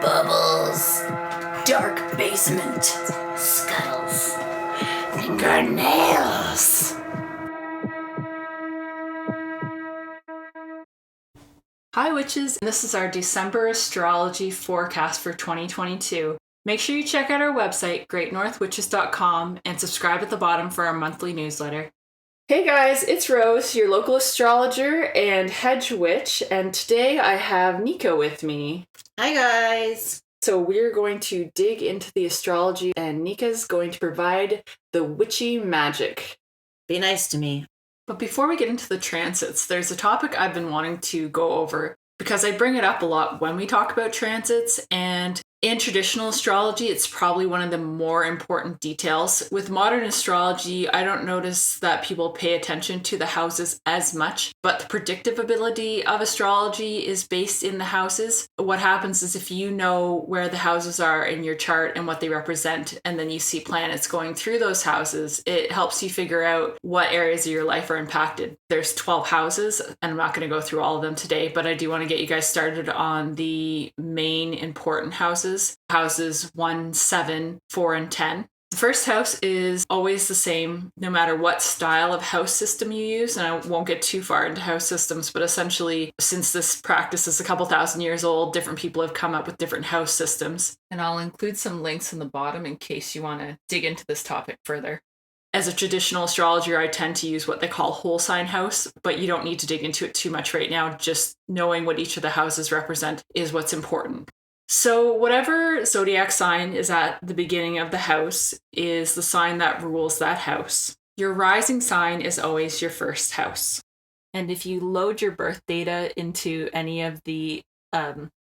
Bubbles, dark basement, scuttles, fingernails. Hi witches, this is our December astrology forecast for 2022. Make sure you check out our website, greatnorthwitches.com, and subscribe at the bottom for our monthly newsletter. Hey guys, it's Rose, your local astrologer and hedge witch, and today I have Nikka with me. Hi guys. So we're going to dig into the astrology, and Nikka's going to provide the witchy magic. Be nice to me. But before we get into the transits, there's a topic I've been wanting to go over because I bring it up a lot when we talk about transits, and in traditional astrology, it's probably one of the more important details. With modern astrology, I don't notice that people pay attention to the houses as much, but the predictive ability of astrology is based in the houses. What happens is if you know where the houses are in your chart and what they represent, and then you see planets going through those houses, it helps you figure out what areas of your life are impacted. There's 12 houses, and I'm not going to go through all of them today, but I do want to get you guys started on the main important houses. Houses 1, 7, 4, and 10. The first house is always the same, no matter what style of house system you use. And I won't get too far into house systems, but essentially, since this practice is a couple thousand years old, different people have come up with different house systems. And I'll include some links in the bottom in case you want to dig into this topic further. As a traditional astrologer, I tend to use what they call whole sign house, but you don't need to dig into it too much right now. Just knowing what each of the houses represent is what's important. So whatever zodiac sign is at the beginning of the house is the sign that rules that house. Your rising sign is always your first house. And if you load your birth data into any of the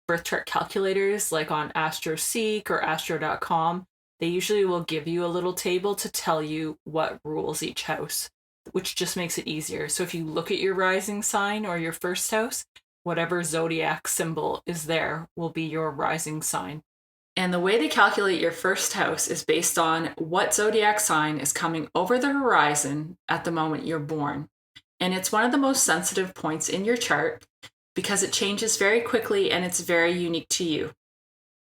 birth chart calculators, like on AstroSeek or Astro.com, they usually will give you a little table to tell you what rules each house, which just makes it easier. So if you look at your rising sign or your first house, whatever zodiac symbol is there will be your rising sign. And the way they calculate your first house is based on what zodiac sign is coming over the horizon at the moment you're born. And it's one of the most sensitive points in your chart because it changes very quickly and it's very unique to you.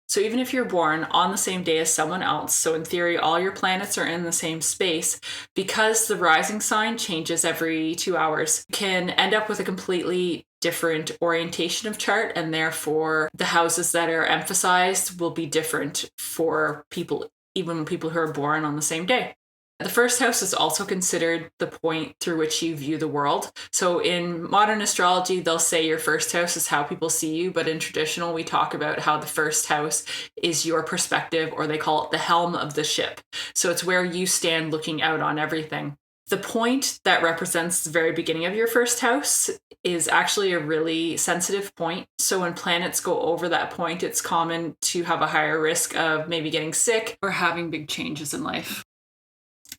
So even if you're born on the same day as someone else, so in theory, all your planets are in the same space, because the rising sign changes every 2 hours, you can end up with a completely different orientation of chart, and therefore the houses that are emphasized will be different for people, even people who are born on the same day. The first house is also considered the point through which you view the world. So in modern astrology, they'll say your first house is how people see you, but in traditional, we talk about how the first house is your perspective, or they call it the helm of the ship. So it's where you stand looking out on everything. The point that represents the very beginning of your first house is actually a really sensitive point. So when planets go over that point, it's common to have a higher risk of maybe getting sick or having big changes in life.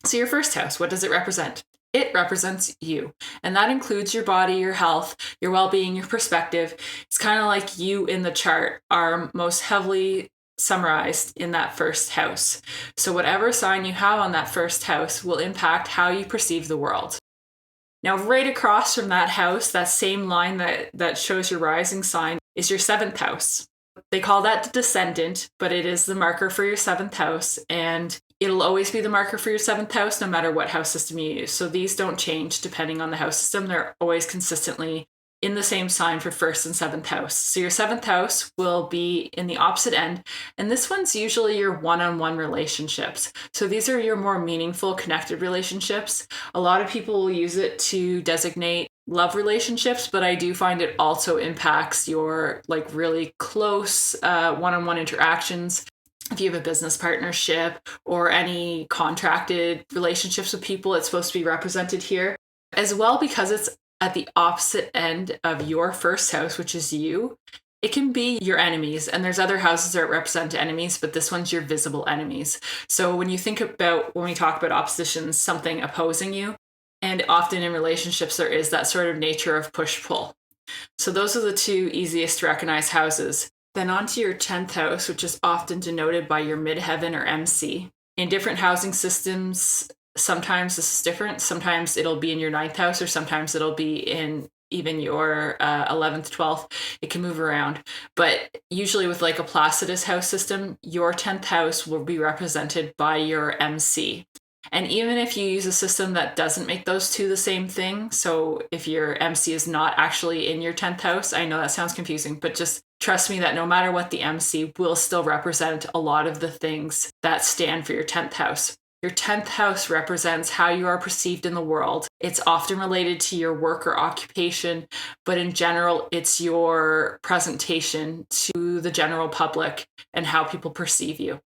So your first house, what does it represent? It represents you. And that includes your body, your health, your well-being, your perspective. It's kind of like you in the chart are most heavily summarized in that first house. So whatever sign you have on that first house will impact how you perceive the world. Now, right across from that house, that same line that shows your rising sign is your seventh house. They call that the descendant, but it is the marker for your seventh house, and it'll always be the marker for your seventh house no matter what house system you use. So these don't change depending on the house system. They're always consistently in the same sign for first and seventh house. So your seventh house will be in the opposite end. And this one's usually your one-on-one relationships. So these are your more meaningful, connected relationships. A lot of people will use it to designate love relationships, but I do find it also impacts your like really close one-on-one interactions. If you have a business partnership or any contracted relationships with people, it's supposed to be represented here as well, because it's at the opposite end of your first house, which is you. It can be your enemies, and there's other houses that represent enemies, but this one's your visible enemies. So when you think about, when we talk about oppositions, something opposing you, and often in relationships, there is that sort of nature of push-pull. So those are the two easiest to recognize houses. Then on to your 10th house, which is often denoted by your midheaven or MC. In different housing systems, sometimes this is different. Sometimes it'll be in your 9th house, or sometimes it'll be in even your 11th, 12th, it can move around. But usually with like a Placidus house system, your 10th house will be represented by your MC. And even if you use a system that doesn't make those two the same thing, so if your MC is not actually in your 10th house, I know that sounds confusing, but just trust me that no matter what, the MC will still represent a lot of the things that stand for your 10th house. Your 10th house represents how you are perceived in the world. It's often related to your work or occupation, but in general, it's your presentation to the general public and how people perceive you.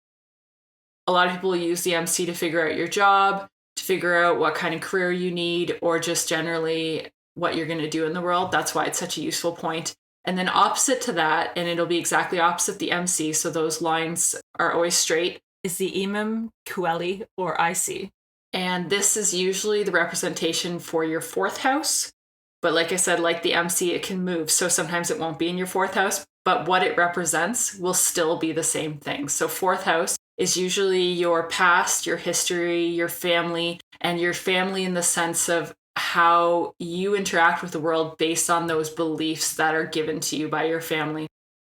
A lot of people use the MC to figure out your job, to figure out what kind of career you need, or just generally what you're going to do in the world. That's why it's such a useful point. And then opposite to that, and it'll be exactly opposite the MC, so those lines are always straight, is the Imam Kueli or IC. And this is usually the representation for your 4th house. But like I said, like the MC, it can move. So sometimes it won't be in your 4th house, but what it represents will still be the same thing. So 4th house is usually your past, your history, your family, and your family in the sense of how you interact with the world based on those beliefs that are given to you by your family.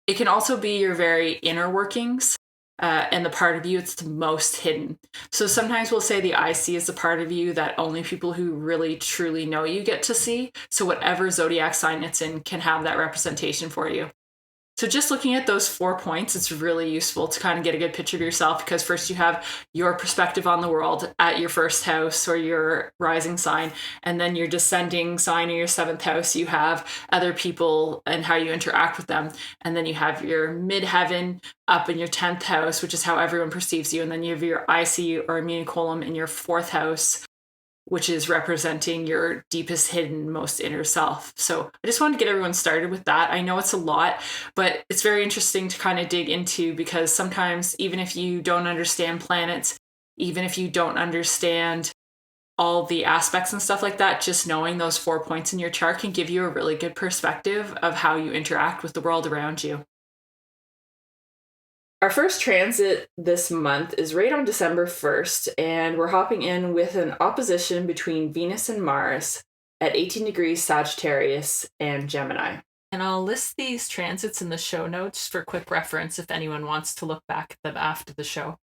It can also be your very inner workings. And the part of you it's the most hidden. So sometimes we'll say the IC is the part of you that only people who really truly know you get to see. So whatever zodiac sign it's in can have that representation for you. So just looking at those 4 points, it's really useful to kind of get a good picture of yourself, because first you have your perspective on the world at your 1st house or your rising sign, and then your descending sign or your 7th house, you have other people and how you interact with them. And then you have your midheaven up in your 10th house, which is how everyone perceives you. And then you have your IC or immunicolum in your 4th house, which is representing your deepest hidden, most inner self. So I just wanted to get everyone started with that. I know it's a lot, but it's very interesting to kind of dig into, because sometimes even if you don't understand planets, even if you don't understand all the aspects and stuff like that, just knowing those 4 points in your chart can give you a really good perspective of how you interact with the world around you. Our first transit this month is right on December 1st, and we're hopping in with an opposition between Venus and Mars at 18 degrees Sagittarius and Gemini. And I'll list these transits in the show notes for quick reference if anyone wants to look back at them after the show.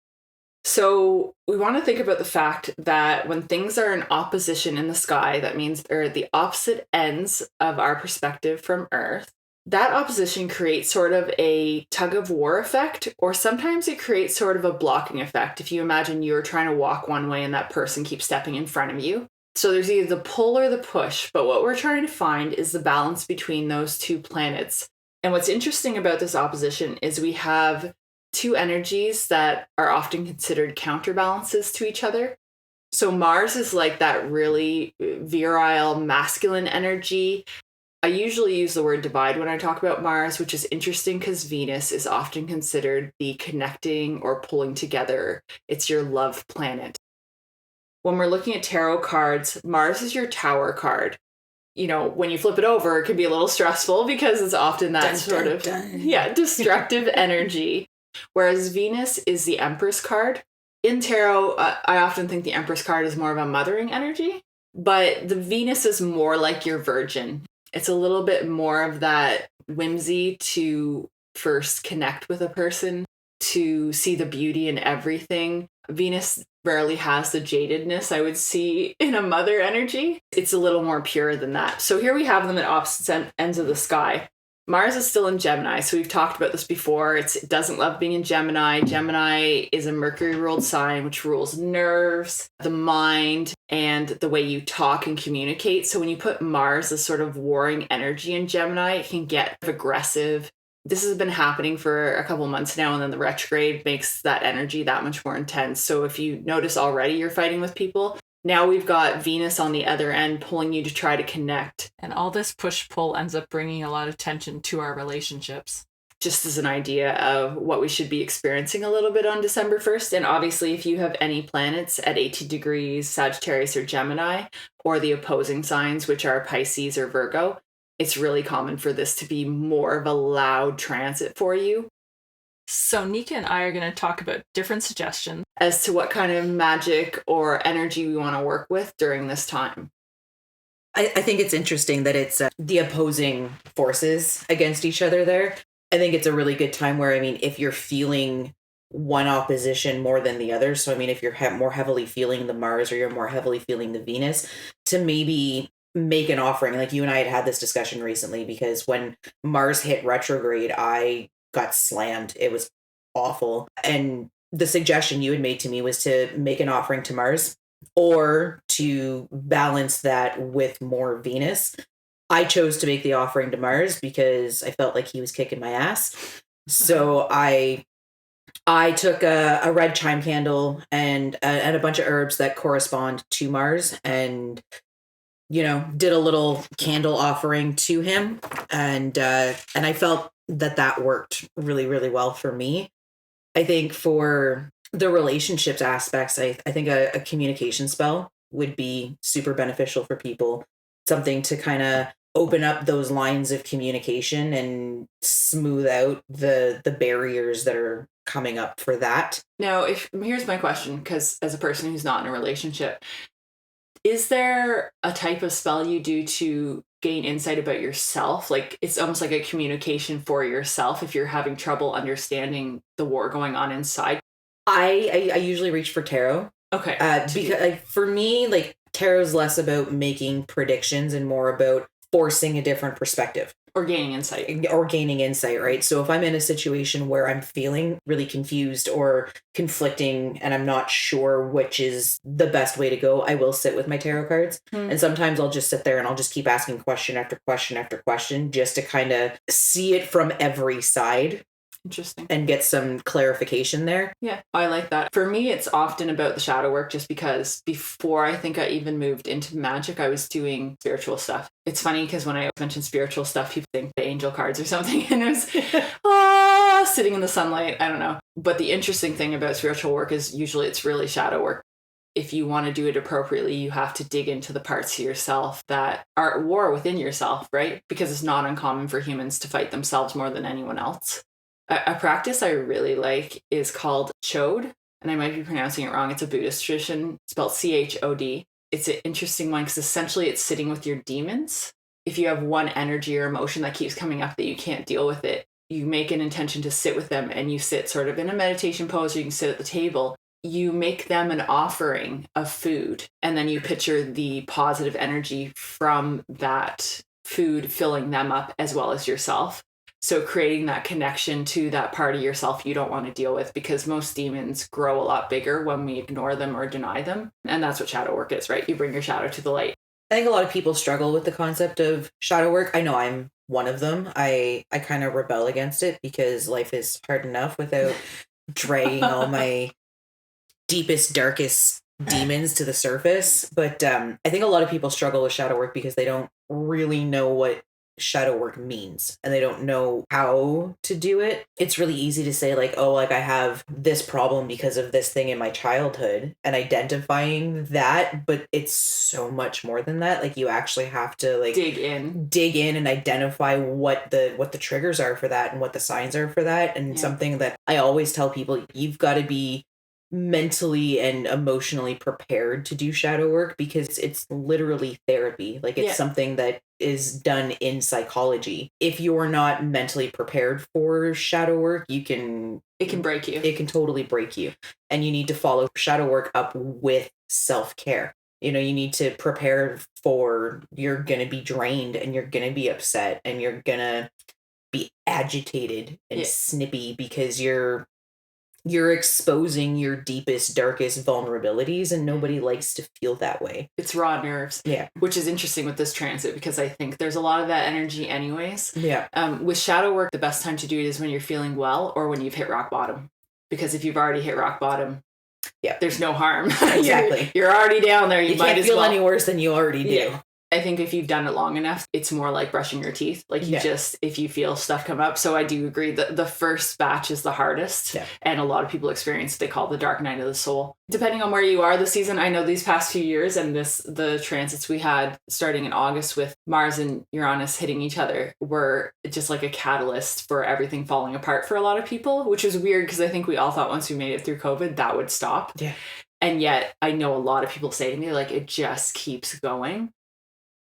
So we want to think about the fact that when things are in opposition in the sky, that means they're at the opposite ends of our perspective from Earth. That opposition creates sort of a tug of war effect, or sometimes it creates sort of a blocking effect. If you imagine you're trying to walk one way and that person keeps stepping in front of you. So there's either the pull or the push, but what we're trying to find is the balance between those two planets. And what's interesting about this opposition is we have two energies that are often considered counterbalances to each other. So Mars is like that really virile, masculine energy. I usually use the word divide when I talk about Mars, which is interesting because Venus is often considered the connecting or pulling together. It's your love planet. When we're looking at tarot cards, Mars is your Tower card. You know, when you flip it over, it can be a little stressful because it's often that destructive energy. Whereas Venus is the Empress card. In tarot, I often think the Empress card is more of a mothering energy, but the Venus is more like your Virgin. It's a little bit more of that whimsy to first connect with a person, to see the beauty in everything. Venus rarely has the jadedness I would see in a mother energy. It's a little more pure than that. So here we have them at opposite ends of the sky. Mars is still in Gemini, so we've talked about this before. It doesn't love being in Gemini. Gemini is a Mercury-ruled sign, which rules nerves, the mind, and the way you talk and communicate. So when you put Mars, this sort of warring energy in Gemini, it can get aggressive. This has been happening for a couple months now, and then the retrograde makes that energy that much more intense. So if you notice already you're fighting with people, now we've got Venus on the other end pulling you to try to connect. And all this push-pull ends up bringing a lot of tension to our relationships. Just as an idea of what we should be experiencing a little bit on December 1st. And obviously, if you have any planets at 18 degrees Sagittarius or Gemini, or the opposing signs, which are Pisces or Virgo, it's really common for this to be more of a loud transit for you. So Nikka and I are going to talk about different suggestions as to what kind of magic or energy we want to work with during this time. I think it's interesting that it's the opposing forces against each other there. I think it's a really good time where, I mean, if you're feeling one opposition more than the other, so I mean, if you're more heavily feeling the Mars or you're more heavily feeling the Venus, to maybe make an offering. Like you and I had this discussion recently because when Mars hit retrograde, I got slammed. It was awful. And the suggestion you had made to me was to make an offering to Mars or to balance that with more Venus. I chose to make the offering to Mars because I felt like he was kicking my ass. So I took a red chime candle and a bunch of herbs that correspond to Mars and, you know, did a little candle offering to him. And I felt that worked really, really well for me. I think for the relationships aspects, I think a communication spell would be super beneficial for people. Something to kind of open up those lines of communication and smooth out the barriers that are coming up for that. Now, here's my question, because as a person who's not in a relationship, is there a type of spell you do to gain insight about yourself? Like it's almost like a communication for yourself if you're having trouble understanding the war going on inside. I usually reach for tarot. Okay. Because for me, like tarot's less about making predictions and more about forcing a different perspective. Or gaining insight. Right? So if I'm in a situation where I'm feeling really confused or conflicting and I'm not sure which is the best way to go, I will sit with my tarot cards. And sometimes I'll just sit there and I'll just keep asking question after question after question just to kind of see it from every side. Interesting. And get some clarification there. Yeah, I like that. For me, it's often about the shadow work just because before I think I even moved into magic, I was doing spiritual stuff. It's funny because when I mention spiritual stuff, people think the angel cards or something. And it was sitting in the sunlight. I don't know. But the interesting thing about spiritual work is usually it's really shadow work. If you want to do it appropriately, you have to dig into the parts of yourself that are at war within yourself, right? Because it's not uncommon for humans to fight themselves more than anyone else. A practice I really like is called Chode, and I might be pronouncing it wrong. It's a Buddhist tradition, spelled CHOD. It's an interesting one because essentially it's sitting with your demons. If you have one energy or emotion that keeps coming up that you can't deal with it, you make an intention to sit with them and you sit sort of in a meditation pose or you can sit at the table. You make them an offering of food and then you picture the positive energy from that food filling them up as well as yourself. So creating that connection to that part of yourself you don't want to deal with, because most demons grow a lot bigger when we ignore them or deny them. And that's what shadow work is, right? You bring your shadow to the light. I think a lot of people struggle with the concept of shadow work. I know I'm one of them. I kind of rebel against it because life is hard enough without dragging all my deepest, darkest demons to the surface. But I think a lot of people struggle with shadow work because they don't really know what shadow work means and they don't know how to do it. It's really easy to say like, oh, like I have this problem because of this thing in my childhood and identifying that, but it's so much more than that. Like you actually have to like dig in and identify what the triggers are for that and what the signs are for that. And something that I always tell people, you've got to be mentally and emotionally prepared to do shadow work because it's literally therapy. Like it's something that is done in psychology. If you're not mentally prepared for shadow work, it can break you. It can totally break you. And you need to follow shadow work up with self-care. You know, you need to prepare for you're going to be drained and you're going to be upset and you're going to be agitated and snippy because you're exposing your deepest, darkest vulnerabilities, and nobody likes to feel that way. It's raw nerves. Yeah. Which is interesting with this transit because I think there's a lot of that energy anyways. Yeah. With shadow work, the best time to do it is when you're feeling well or when you've hit rock bottom. Because if you've already hit rock bottom, there's no harm. Exactly. You're already down there. You might can't as feel well. any worse than you already do. Yeah. I think if you've done it long enough, it's more like brushing your teeth. Like you just, if you feel stuff come up. So I do agree that the first batch is the hardest. Yeah. And a lot of people experience what they call the dark night of the soul. Depending on where you are this season, I know these past few years and the transits we had starting in August with Mars and Uranus hitting each other were just like a catalyst for everything falling apart for a lot of people, which is weird because I think we all thought once we made it through COVID, that would stop. Yeah. And yet I know a lot of people say to me, like, it just keeps going.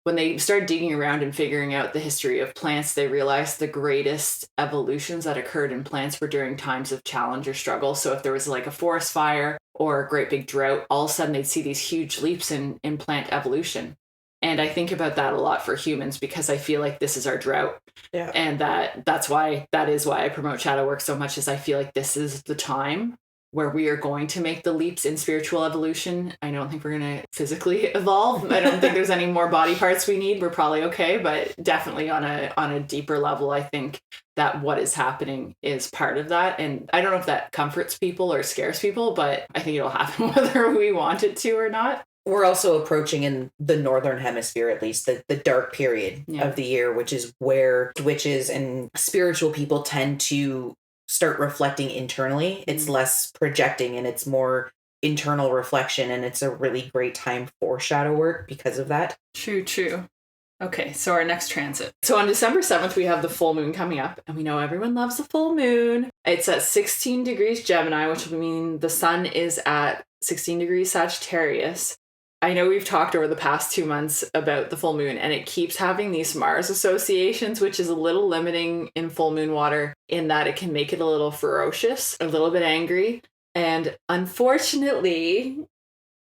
when they started digging around and figuring out the history of plants, they realized the greatest evolutions that occurred in plants were during times of challenge or struggle. So if there was like a forest fire or a great big drought, all of a sudden they'd see these huge leaps in plant evolution. And I think about that a lot for humans because I feel like this is our drought. Yeah. And that is why I promote shadow work so much, is I feel like this is the time where we are going to make the leaps in spiritual evolution. I don't think we're going to physically evolve. I don't think there's any more body parts we need. We're probably okay, but definitely on a deeper level, I think that what is happening is part of that. And I don't know if that comforts people or scares people, but I think it'll happen whether we want it to or not. We're also approaching, in the northern hemisphere at least, the dark period of the year, which is where witches and spiritual people tend to start reflecting internally. It's less projecting and it's more internal reflection, and it's a really great time for shadow work because of that. True. Okay, so our next transit. So on December 7th, we have the full moon coming up, and we know everyone loves the full moon. It's at 16 degrees Gemini, which will mean the sun is at 16 degrees Sagittarius. I know we've talked over the past 2 months about the full moon, and it keeps having these Mars associations, which is a little limiting in full moon water in that it can make it a little ferocious, a little bit angry. And unfortunately,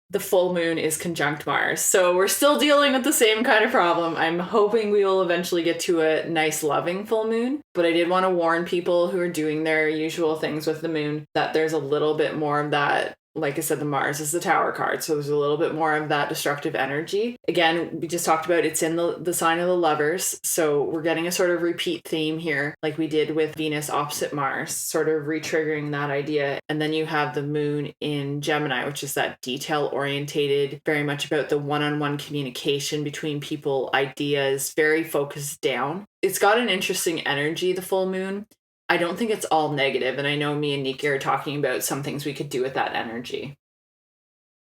the full moon is conjunct Mars. So we're still dealing with the same kind of problem. I'm hoping we will eventually get to a nice, loving full moon. But I did want to warn people who are doing their usual things with the moon that there's a little bit more of that. Like I said, the Mars is the Tower card, so there's a little bit more of that destructive energy. Again, we just talked about it's in the sign of the Lovers, so we're getting a sort of repeat theme here, like we did with Venus opposite Mars, sort of re-triggering that idea. And then you have the moon in Gemini, which is that detail-orientated, very much about the one-on-one communication between people, ideas, very focused down. It's got an interesting energy, the full moon. I don't think it's all negative, and I know me and Nikki are talking about some things we could do with that energy.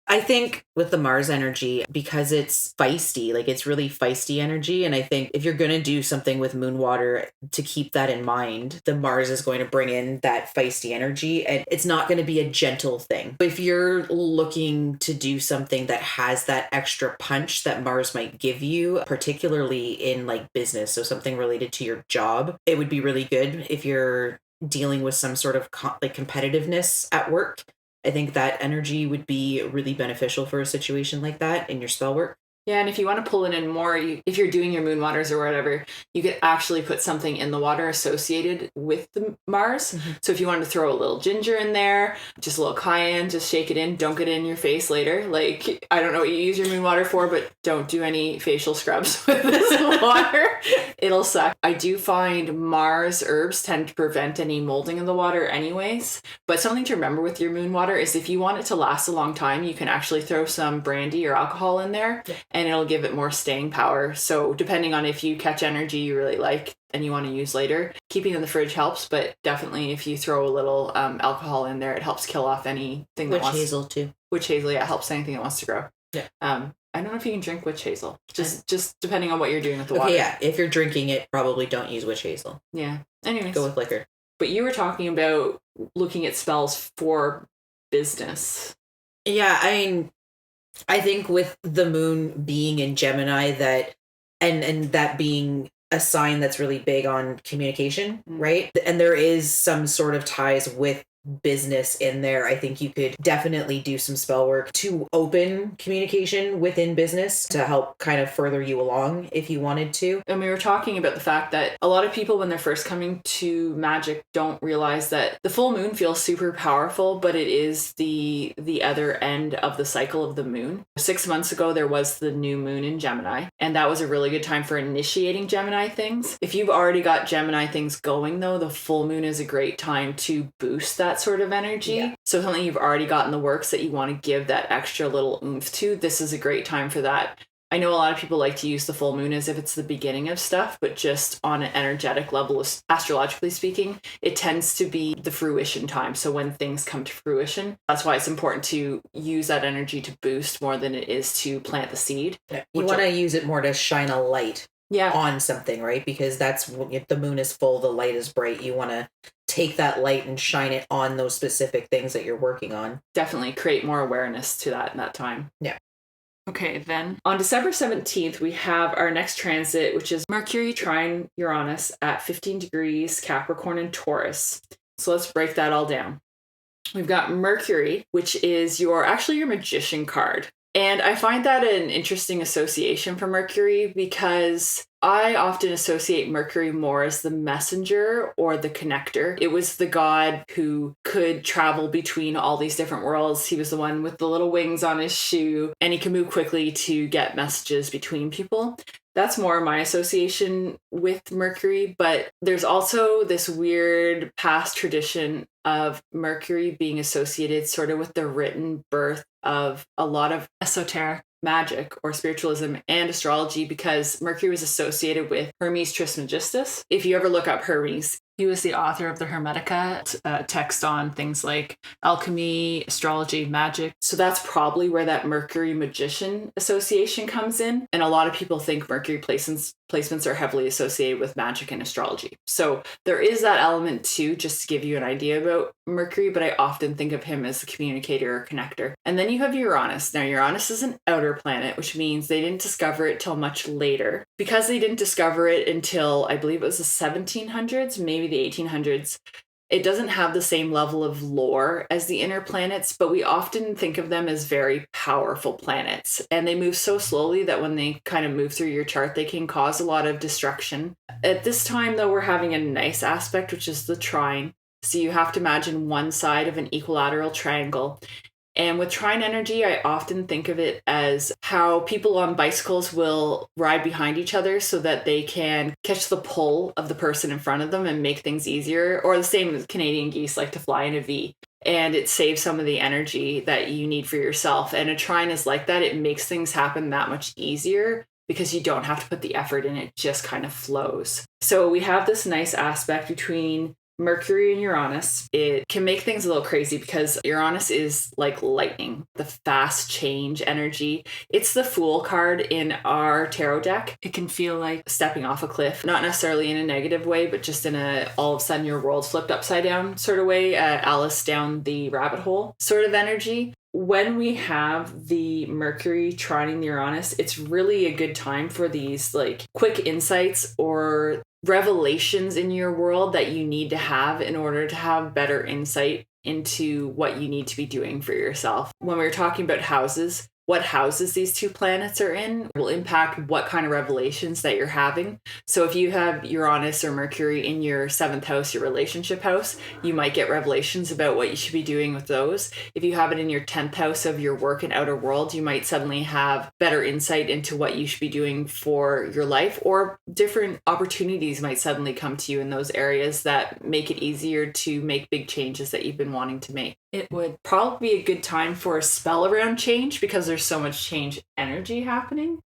I think with the Mars energy, because it's feisty, like it's really feisty energy. And I think if you're going to do something with moon water, to keep that in mind, the Mars is going to bring in that feisty energy, and it's not going to be a gentle thing. But if you're looking to do something that has that extra punch that Mars might give you, particularly in like business, so something related to your job, it would be really good if you're dealing with some sort of competitiveness at work. I think that energy would be really beneficial for a situation like that in your spell work. Yeah, and if you want to pull it in more, if you're doing your moon waters or whatever, you could actually put something in the water associated with the Mars. Mm-hmm. So if you wanted to throw a little ginger in there, just a little cayenne, just shake it in, don't get it in your face later. Like, I don't know what you use your moon water for, but don't do any facial scrubs with this water. It'll suck. I do find Mars herbs tend to prevent any molding of the water anyways. But something to remember with your moon water is if you want it to last a long time, you can actually throw some brandy or alcohol in there. Yeah. And it'll give it more staying power. So depending on if you catch energy you really like and you want to use later, keeping it in the fridge helps. But definitely if you throw a little alcohol in there, it helps kill off anything that wants... Witch hazel too. Witch hazel, yeah, helps anything that wants to grow. Yeah. I don't know if you can drink witch hazel. Just depending on what you're doing with the water. Yeah, if you're drinking it, probably don't use witch hazel. Yeah. Anyways. Go with liquor. But you were talking about looking at spells for business. Yeah, I mean, I think with the moon being in Gemini, that and that being a sign that's really big on communication, right? And there is some sort of ties with business in there. I think you could definitely do some spell work to open communication within business to help kind of further you along if you wanted to. And we were talking about the fact that a lot of people when they're first coming to magic don't realize that the full moon feels super powerful, but it is the other end of the cycle of the moon. 6 months ago there was the new moon in Gemini, and that was a really good time for initiating Gemini things. If you've already got Gemini things going though, the full moon is a great time to boost that sort of energy. Yeah. So something you've already got in the works that you want to give that extra little oomph to, this is a great time for that. I know a lot of people like to use the full moon as if it's the beginning of stuff, but just on an energetic level, astrologically speaking, it tends to be the fruition time. So when things come to fruition, that's why it's important to use that energy to boost more than it is to plant the seed. Yeah. You want to use it more to shine a light on something, right? Because that's if the moon is full, the light is bright. You want to take that light and shine it on those specific things that you're working on. Definitely create more awareness to that in that time. Yeah. Okay, then on December 17th, we have our next transit, which is Mercury trine Uranus at 15 degrees Capricorn and Taurus. So let's break that all down. We've got Mercury, which is your magician card. And I find that an interesting association for Mercury because I often associate Mercury more as the messenger or the connector. It was the god who could travel between all these different worlds. He was the one with the little wings on his shoe, and he can move quickly to get messages between people. That's more my association with Mercury, but there's also this weird past tradition of Mercury being associated sort of with the written birth of a lot of esoteric magic or spiritualism and astrology, because Mercury was associated with Hermes Trismegistus. If you ever look up Hermes, he was the author of the Hermetica, text on things like alchemy, astrology, magic. So that's probably where that Mercury magician association comes in. And a lot of people think Mercury placements are heavily associated with magic and astrology. So there is that element too, just to give you an idea about Mercury, but I often think of him as a communicator or connector. And then you have Uranus. Now, Uranus is an outer planet, which means they didn't discover it till much later. Because they didn't discover it until, I believe it was the 1700s, maybe the 1800s, it doesn't have the same level of lore as the inner planets, but we often think of them as very powerful planets. And they move so slowly that when they kind of move through your chart, they can cause a lot of destruction. At this time, though, we're having a nice aspect, which is the trine. So you have to imagine one side of an equilateral triangle. And with trine energy, I often think of it as how people on bicycles will ride behind each other so that they can catch the pull of the person in front of them and make things easier. Or the same as Canadian geese like to fly in a V. And it saves some of the energy that you need for yourself. And a trine is like that. It makes things happen that much easier because you don't have to put the effort in. It just kind of flows. So we have this nice aspect between Mercury and Uranus. It can make things a little crazy because Uranus is like lightning, the fast change energy. It's the Fool card in our tarot deck. It can feel like stepping off a cliff, not necessarily in a negative way, but just in a all of a sudden your world's flipped upside down sort of way, Alice down the rabbit hole sort of energy. When we have the Mercury trining Uranus, it's really a good time for these like quick insights or revelations in your world that you need to have in order to have better insight into what you need to be doing for yourself. When we were talking about houses, what houses these two planets are in will impact what kind of revelations that you're having. So if you have Uranus or Mercury in your 7th house, your relationship house, you might get revelations about what you should be doing with those. If you have it in your 10th house of your work and outer world, you might suddenly have better insight into what you should be doing for your life, or different opportunities might suddenly come to you in those areas that make it easier to make big changes that you've been wanting to make. It would probably be a good time for a spell around change because there's so much change energy happening.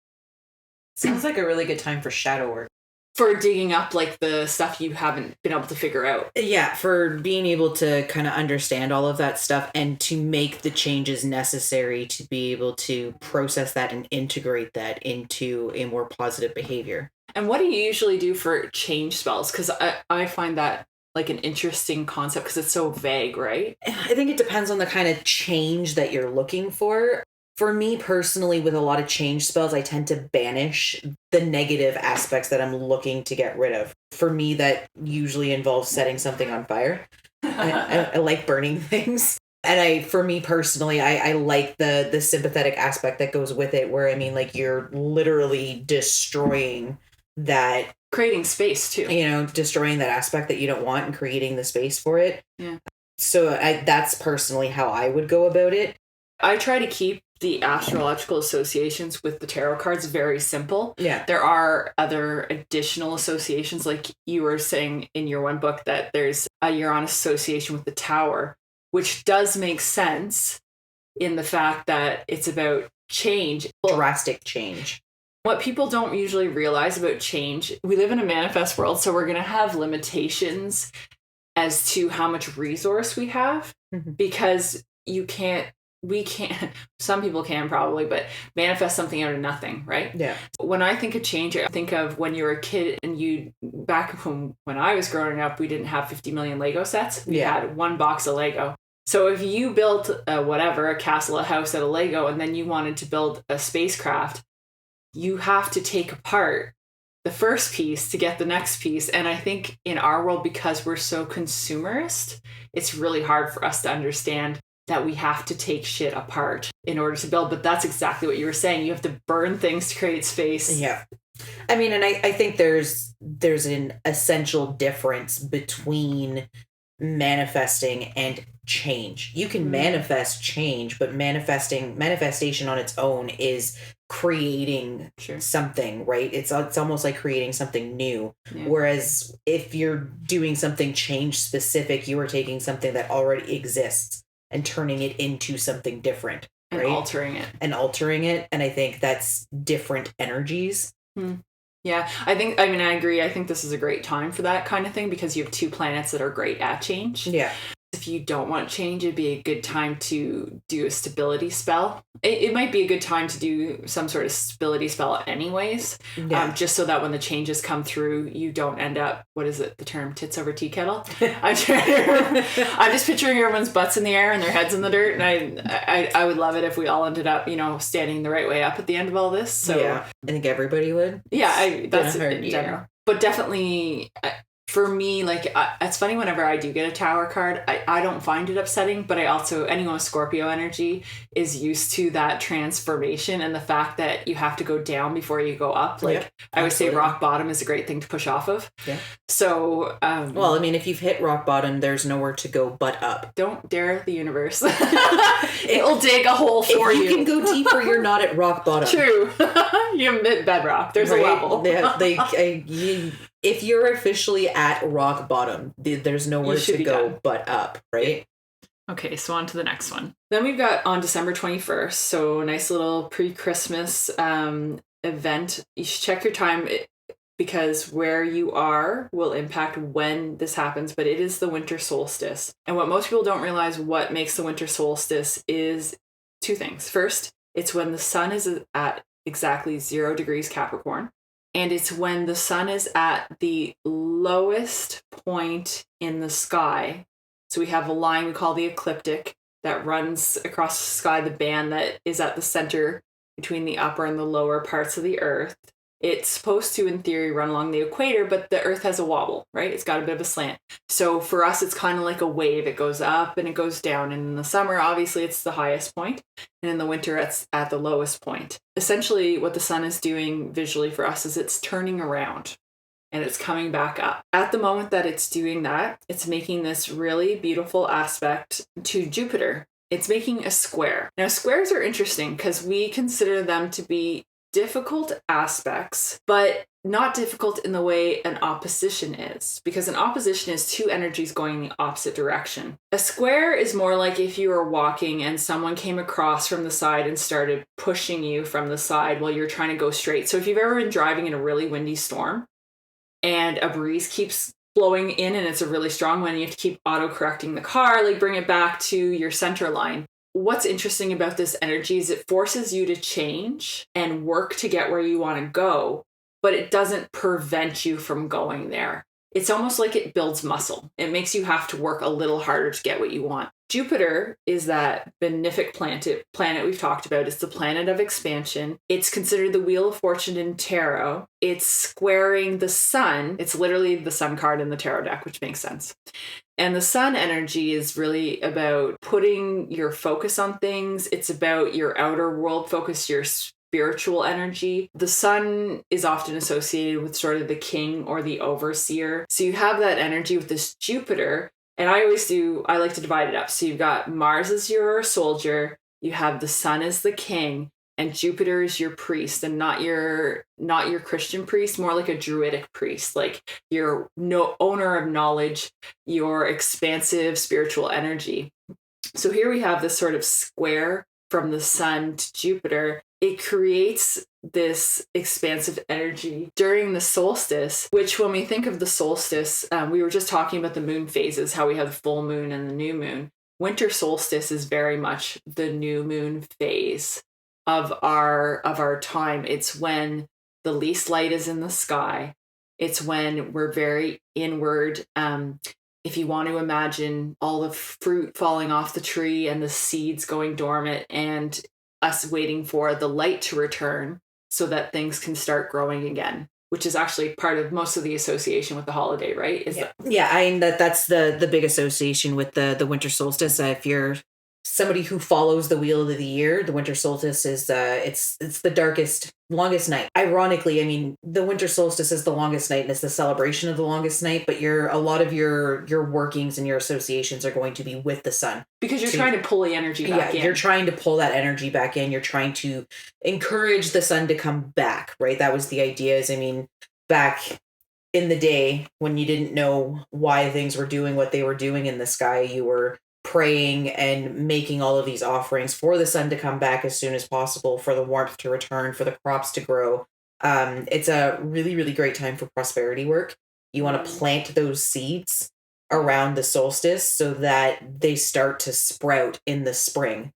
Sounds like a really good time for shadow work. For digging up like the stuff you haven't been able to figure out. Yeah, for being able to kind of understand all of that stuff and to make the changes necessary to be able to process that and integrate that into a more positive behavior. And what do you usually do for change spells? Because I find that like an interesting concept because it's so vague, right? I think it depends on the kind of change that you're looking for. For me personally, with a lot of change spells, I tend to banish the negative aspects that I'm looking to get rid of. For me, that usually involves setting something on fire. I like burning things. And for me personally, I like the sympathetic aspect that goes with it, where, I mean, like, you're literally destroying that. Creating space too. Destroying that aspect that you don't want and creating the space for it. Yeah. So that's personally how I would go about it. I try to keep the astrological associations with the tarot cards very simple. Yeah. There are other additional associations, like you were saying in your one book that there's a Uranus association with the Tower, which does make sense in the fact that it's about change. Drastic change. What people don't usually realize about change, we live in a manifest world, so we're going to have limitations as to how much resource we have, because we can't, some people can probably, but manifest something out of nothing, right? Yeah. When I think of change, I think of when you were a kid and back when I was growing up, we didn't have 50 million Lego sets. We had one box of Lego. So if you built a castle, a house out of Lego, and then you wanted to build a spacecraft, you have to take apart the first piece to get the next piece. And I think in our world, because we're so consumerist, it's really hard for us to understand that we have to take shit apart in order to build. But that's exactly what you were saying. You have to burn things to create space. Yeah. I mean, and I think there's an essential difference between manifesting and change. You can manifest change, but manifestation on its own is creating something, right? It's almost like creating something new. Yeah. Whereas if you're doing something change specific, you are taking something that already exists and turning it into something different, and right? altering it. And I think that's different energies. Yeah, I agree. I think this is a great time for that kind of thing because you have 2 planets that are great at change. Yeah. If you don't want change, it'd be a good time to do a stability spell. It might be a good time to do some sort of stability spell anyways, just so that when the changes come through, you don't end up, what is it, the term tits over tea kettle? I'm just picturing everyone's butts in the air and their heads in the dirt, and I would love it if we all ended up, standing the right way up at the end of all this. So yeah, I think everybody would. Yeah, that's in general. But definitely... For me, it's funny whenever I do get a Tower card, I don't find it upsetting, but I also, anyone with Scorpio energy is used to that transformation and the fact that you have to go down before you go up. I would say rock bottom is a great thing to push off of. Yeah. So, well, I mean, if you've hit rock bottom, there's nowhere to go but up. Don't dare the universe. It'll dig a hole for you. If you can go deeper, you're not at rock bottom. True. You hit bedrock. There's a level. If you're officially at rock bottom, there's nowhere to go but up, right? Okay, so on to the next one. Then we've got on December 21st, so a nice little pre-Christmas event. You should check your time because where you are will impact when this happens, but it is the winter solstice. And what most people don't realize what makes the winter solstice is 2 things. First, it's when the sun is at exactly 0 degrees Capricorn. And it's when the sun is at the lowest point in the sky. So we have a line we call the ecliptic that runs across the sky, the band that is at the center between the upper and the lower parts of the Earth. It's supposed to, in theory, run along the equator, but the Earth has a wobble, right? It's got a bit of a slant. So for us, it's kind of like a wave. It goes up and it goes down. And in the summer, obviously, it's the highest point. And in the winter, it's at the lowest point. Essentially, what the sun is doing visually for us is it's turning around and it's coming back up. At the moment that it's doing that, it's making this really beautiful aspect to Jupiter. It's making a square. Now, squares are interesting because we consider them to be difficult aspects, but not difficult in the way an opposition is, because an opposition is 2 energies going in the opposite direction. A square is more like if you were walking and someone came across from the side and started pushing you from the side while you're trying to go straight. So if you've ever been driving in a really windy storm and a breeze keeps blowing in and it's a really strong one, and you have to keep auto-correcting the car, bring it back to your center line. What's interesting about this energy is it forces you to change and work to get where you want to go, but it doesn't prevent you from going there. It's almost like it builds muscle. It makes you have to work a little harder to get what you want. Jupiter is that benefic planet we've talked about. It's the planet of expansion. It's considered the wheel of fortune in tarot. It's squaring the sun. It's literally the sun card in the tarot deck, which makes sense. And the sun energy is really about putting your focus on things. It's about your outer world focus, your spiritual energy. The sun is often associated with sort of the king or the overseer. So you have that energy with this Jupiter. And I like to divide it up. So you've got Mars as your soldier, you have the sun as the king, and Jupiter is your priest, and not your Christian priest, more like a druidic priest, like your owner of knowledge, your expansive spiritual energy. So here we have this sort of square from the sun to Jupiter. It creates this expansive energy during the solstice, which when we think of the solstice, we were just talking about the moon phases, how we have the full moon and the new moon. Winter solstice is very much the new moon phase of our time. It's when the least light is in the sky. It's when we're very inward. if you want to imagine all the fruit falling off the tree and the seeds going dormant and us waiting for the light to return so that things can start growing again, which is actually part of most of the association with the holiday, right? I mean, that's the big association with the winter solstice. If you're somebody who follows the wheel of the year, the winter solstice is it's the darkest, longest night. Ironically, I mean, the winter solstice is the longest night and it's the celebration of the longest night, but a lot of your workings and your associations are going to be with the sun. Because you're trying to pull the energy back in. You're trying to pull that energy back in. You're trying to encourage the sun to come back, right? That was the idea. I mean, back in the day when you didn't know why things were doing what they were doing in the sky, you were praying and making all of these offerings for the sun to come back as soon as possible, for the warmth to return, for the crops to grow. It's a really, really great time for prosperity work. You want to plant those seeds around the solstice so that they start to sprout in the spring.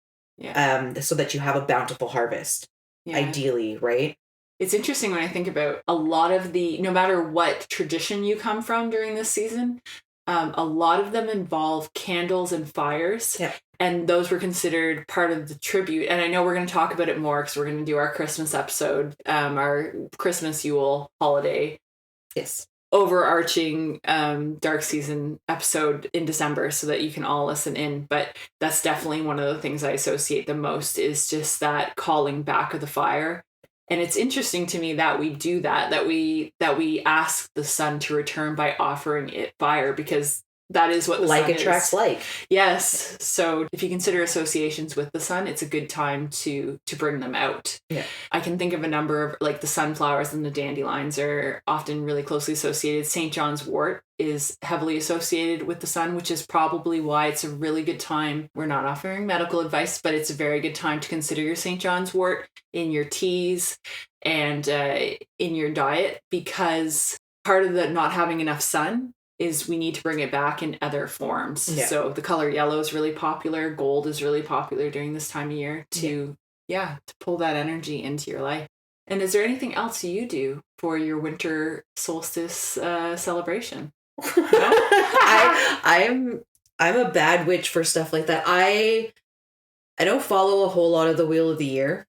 So that you have a bountiful harvest, ideally, right? It's interesting when I think about a lot of no matter what tradition you come from during this season, a lot of them involve candles and fires. Yeah. And those were considered part of the tribute. And I know we're going to talk about it more because we're going to do our Christmas episode, our Christmas Yule holiday. Yes. Overarching dark season episode in December so that you can all listen in. But that's definitely one of the things I associate the most is just that calling back of the fire. And it's interesting to me that we do that we ask the sun to return by offering it fire, because that is what the like sun attracts is. like. Yes. So if you consider associations with the sun, it's a good time to bring them out. Yeah. I can think of a number of, like, the sunflowers and the dandelions are often really closely associated. St. John's wort is heavily associated with the sun, which is probably why it's a really good time. We're not offering medical advice, but it's a very good time to consider your St. John's wort in your teas and in your diet, because part of the not having enough sun is we need to bring it back in other forms. Yeah. So the color yellow is really popular. Gold is really popular during this time of year to pull that energy into your life. And is there anything else you do for your winter solstice celebration? No? I'm a bad witch for stuff like that. I don't follow a whole lot of the wheel of the year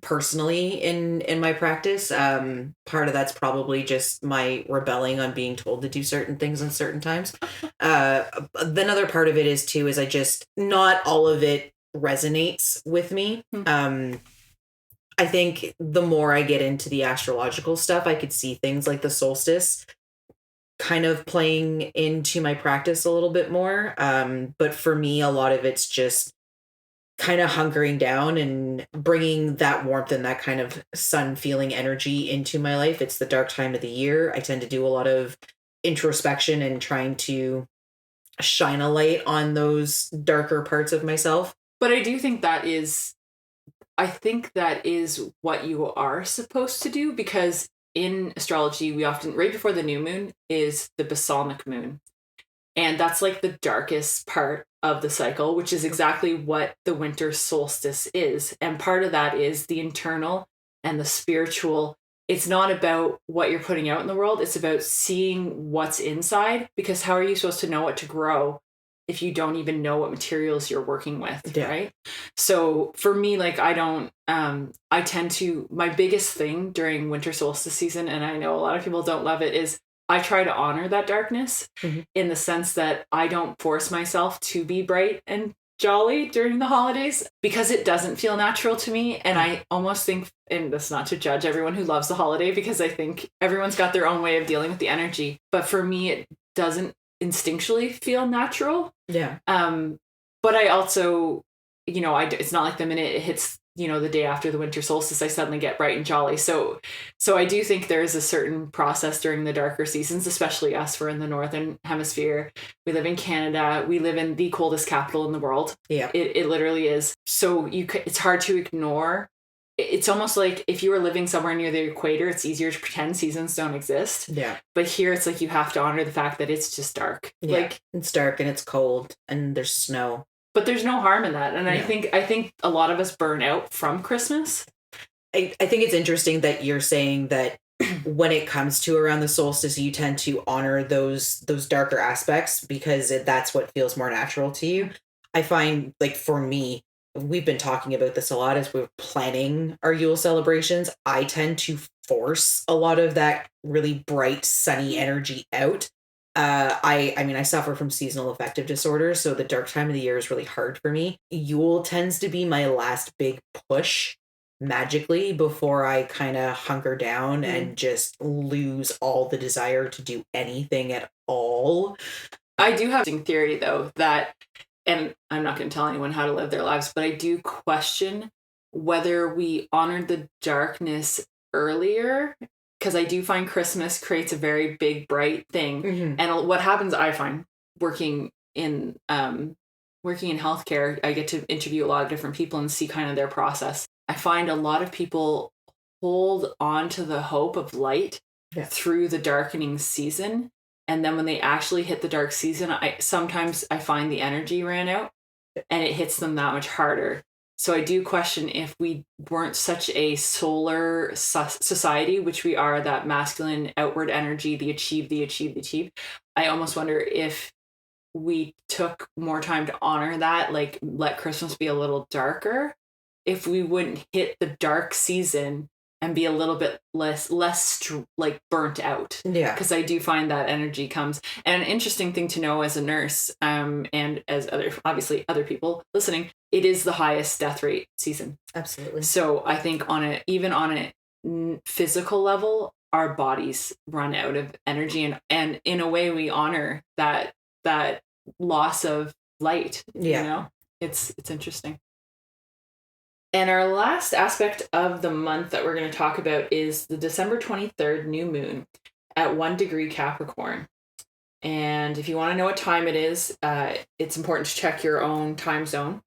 personally in my practice. Part of that's probably just my rebelling on being told to do certain things in certain times. Another part of it is I just, not all of it resonates with me. I think the more I get into the astrological stuff, I could see things like the solstice kind of playing into my practice a little bit more. But for me, a lot of it's just kind of hunkering down and bringing that warmth and that kind of sun feeling energy into my life. It's the dark time of the year. I tend to do a lot of introspection and trying to shine a light on those darker parts of myself. But I do think that is what you are supposed to do, because in astrology, we often, right before the new moon is the balsamic moon. And that's like the darkest part of the cycle, which is exactly what the winter solstice is. And part of that is the internal and the spiritual. It's not about what you're putting out in the world. It's about seeing what's inside, because how are you supposed to know what to grow if you don't even know what materials you're working with, right? So for me, like, I tend to, my biggest thing during winter solstice season, and I know a lot of people don't love it, is I try to honor that darkness in the sense that I don't force myself to be bright and jolly during the holidays, because it doesn't feel natural to me. And I almost think, and that's not to judge everyone who loves the holiday, because I think everyone's got their own way of dealing with the energy. But for me, it doesn't instinctually feel natural. Yeah. But I also, it's not like the minute it hits, the day after the winter solstice, I suddenly get bright and jolly. So I do think there is a certain process during the darker seasons, especially us. We're in the northern hemisphere. We live in Canada. We live in the coldest capital in the world. Yeah, it literally is. So it's hard to ignore. It's almost like if you were living somewhere near the equator, it's easier to pretend seasons don't exist. Yeah. But here it's like you have to honor the fact that it's just dark. Yeah. Like, it's dark and it's cold and there's snow. But there's no harm in that. And I think a lot of us burn out from Christmas. I think it's interesting that you're saying that when it comes to around the solstice, you tend to honor those darker aspects because that's what feels more natural to you. I find, like, for me, we've been talking about this a lot as we're planning our Yule celebrations. I tend to force a lot of that really bright, sunny energy out. I mean, I suffer from seasonal affective disorder, so the dark time of the year is really hard for me. Yule tends to be my last big push magically before I kind of hunker down and just lose all the desire to do anything at all. I do have a theory, though, that, and I'm not going to tell anyone how to live their lives, but I do question whether we honored the darkness earlier, because I do find Christmas creates a very big, bright thing. Mm-hmm. And what happens, I find, working in healthcare, I get to interview a lot of different people and see kind of their process. I find a lot of people hold on to the hope of light through the darkening season. And then when they actually hit the dark season, I find the energy ran out and it hits them that much harder. So I do question if we weren't such a solar society, which we are, that masculine outward energy, the achieve. I almost wonder if we took more time to honor that, like let Christmas be a little darker, if we wouldn't hit the dark season and be a little bit less like burnt out. Yeah. Because I do find that energy comes. And an interesting thing to know as a nurse, and as other people listening, it is the highest death rate season. Absolutely. So I think even on a physical level, our bodies run out of energy, and in a way we honor that loss of light. Yeah. You know? It's interesting. And our last aspect of the month that we're going to talk about is the December 23rd new moon at 1 degree Capricorn. And if you want to know what time it is, it's important to check your own time zone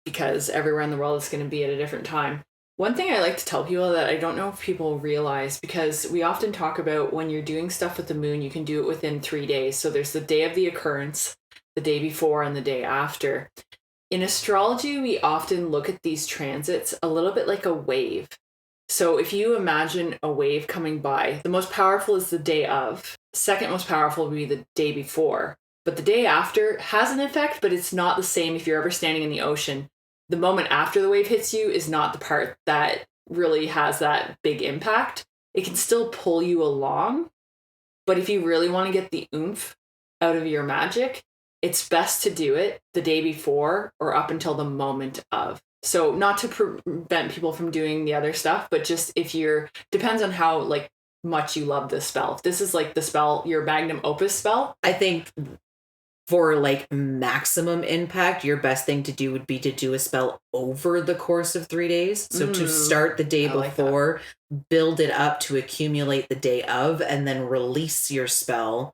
because everywhere in the world is going to be at a different time. One thing I like to tell people that I don't know if people realize, because we often talk about when you're doing stuff with the moon, you can do it within 3 days. So there's the day of the occurrence, the day before, and the day after. In astrology, we often look at these transits a little bit like a wave. So if you imagine a wave coming by, the most powerful is the day of. Second most powerful would be the day before. But the day after has an effect, but it's not the same if you're ever standing in the ocean. The moment after the wave hits you is not the part that really has that big impact. It can still pull you along. But if you really want to get the oomph out of your magic, it's best to do it the day before or up until the moment of. So not to prevent people from doing the other stuff, but just depends on how like much you love this spell. If this is like the spell, your magnum opus spell, I think for like maximum impact, your best thing to do would be to do a spell over the course of 3 days. So to start the day before, build it up to accumulate the day of, and then release your spell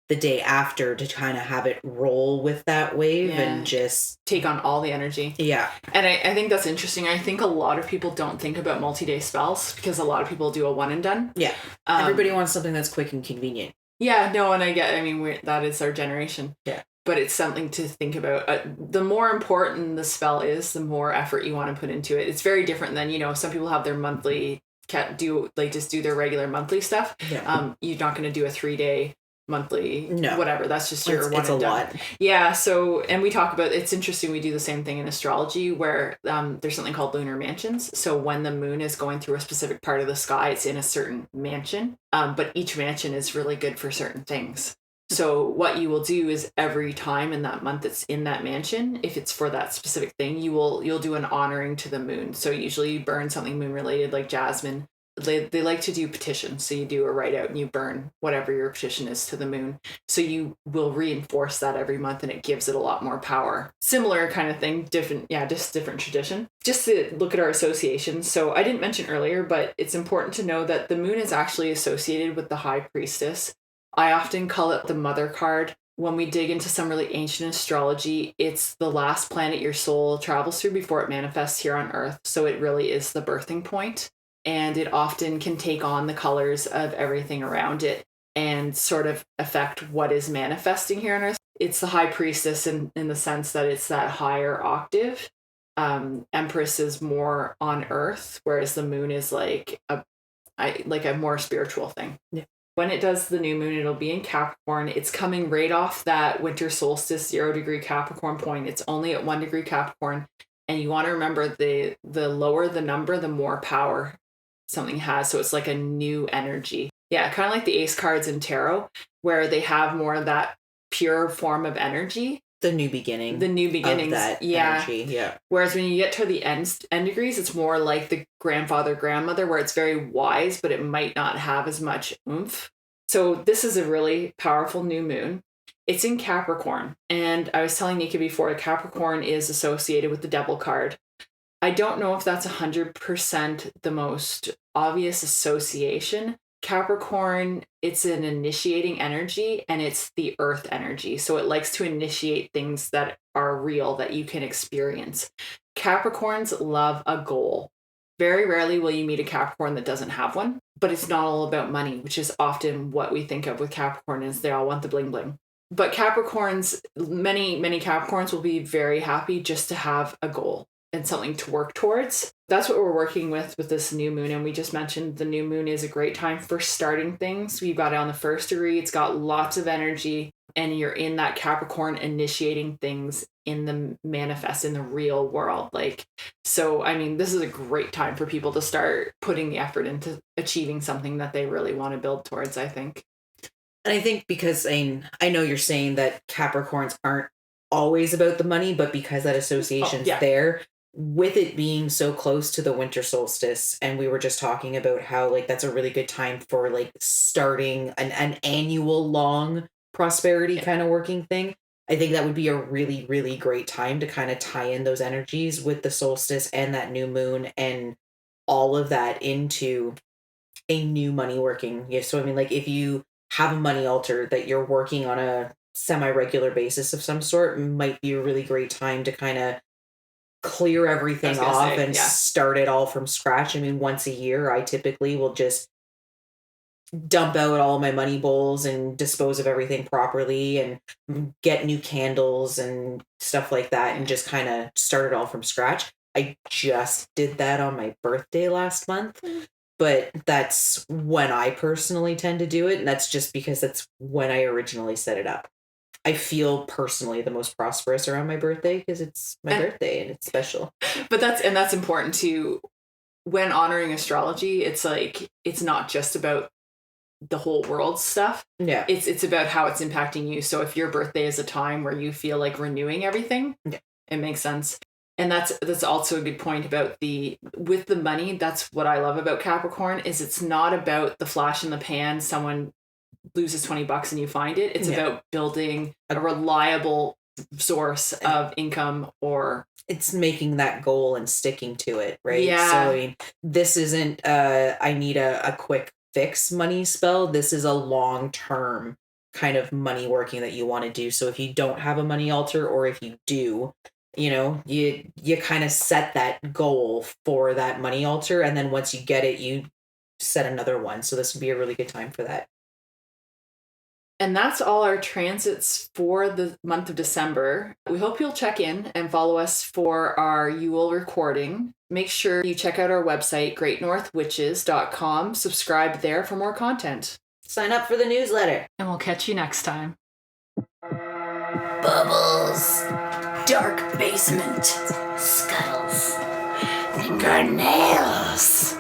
the day after to kind of have it roll with that wave and just take on all the energy. Yeah. And I think that's interesting. I think a lot of people don't think about multi-day spells because a lot of people do a one and done. Yeah. Everybody wants something that's quick and convenient. Yeah, no, and that is our generation. Yeah. But it's something to think about. The more important the spell is, the more effort you want to put into it. It's very different than, some people have their monthly, just do their regular monthly stuff. Yeah. You're not going to do a 3-day monthly, whatever. That's just your one it's and a done. lot. Yeah. So, and we talk about, it's interesting. We do the same thing in astrology where there's something called lunar mansions. So when the moon is going through a specific part of the sky, it's in a certain mansion. But each mansion is really good for certain things. So what you will do is every time in that month it's in that mansion, if it's for that specific thing, you'll do an honoring to the moon. So usually you burn something moon related, like jasmine. They like to do petitions. So you do a write out and you burn whatever your petition is to the moon. So you will reinforce that every month and it gives it a lot more power. Similar kind of thing, just different tradition. Just to look at our associations. So I didn't mention earlier, but it's important to know that the moon is actually associated with the high priestess. I often call it the mother card. When we dig into some really ancient astrology, it's the last planet your soul travels through before it manifests here on Earth. So it really is the birthing point. And it often can take on the colors of everything around it and sort of affect what is manifesting here on Earth. It's the high priestess in the sense that it's that higher octave. Empress is more on Earth, whereas the moon is like like a more spiritual thing. Yeah. When it does the new moon, it'll be in Capricorn. It's coming right off that winter solstice 0 degree Capricorn point. It's only at 1 degree Capricorn. And you want to remember the lower the number, the more power something has. So it's like a new energy. Yeah, kind of like the ace cards in tarot, where they have more of that pure form of energy. The new beginning. The new beginnings. Of that energy. Yeah. Whereas when you get to the end degrees, it's more like the grandfather, grandmother, where it's very wise, but it might not have as much oomph. So this is a really powerful new moon. It's in Capricorn. And I was telling Nikka before, Capricorn is associated with the devil card. I don't know if that's 100% the most obvious association. Capricorn, it's an initiating energy, and it's the earth energy. So it likes to initiate things that are real, that you can experience. Capricorns love a goal. Very rarely will you meet a Capricorn that doesn't have one, but it's not all about money, which is often what we think of with Capricorn, is they all want the bling bling. But Capricorns, many Capricorns will be very happy just to have a goal and something to work towards. That's what we're working with this new moon. And we just mentioned the new moon is a great time for starting things. We've got it on the 1st degree. It's got lots of energy, and you're in that Capricorn initiating things in the manifest, in the real world. So, I mean, this is a great time for people to start putting the effort into achieving something that they really want to build towards, I think. And I think because I know you're saying that Capricorns aren't always about the money, but because that association's there, with it being so close to the winter solstice, and we were just talking about how that's a really good time for starting an annual long prosperity kind of working thing. I think that would be a really, really great time to kind of tie in those energies with the solstice and that new moon and all of that into a new money working. Yeah. So, I mean, if you have a money altar that you're working on a semi-regular basis of some sort, might be a really great time to kind of clear everything off and start it all from scratch. I mean, once a year, I typically will just dump out all my money bowls and dispose of everything properly and get new candles and stuff like that and just kind of start it all from scratch. I just did that on my birthday last month, but that's when I personally tend to do it. And that's just because that's when I originally set it up. I feel personally the most prosperous around my birthday because it's my birthday and it's special. But that's important too. When honoring astrology, it's it's not just about the whole world stuff. Yeah. It's about how it's impacting you. So if your birthday is a time where you feel like renewing everything, it makes sense. And that's also a good point about with the money. That's what I love about Capricorn, is it's not about the flash in the pan. Someone loses $20 and you find it. It's about building a reliable source of income, or it's making that goal and sticking to it, right? Yeah. So I mean, this isn't I need a quick fix money spell. This is a long-term kind of money working that you want to do. So if you don't have a money altar, or if you do, you kind of set that goal for that money altar, and then once you get it, you set another one. So this would be a really good time for that. And that's all our transits for the month of December. We hope you'll check in and follow us for our Yule recording. Make sure you check out our website, greatnorthwitches.com. Subscribe there for more content. Sign up for the newsletter. And we'll catch you next time. Bubbles, dark basement, scuttles, fingernails.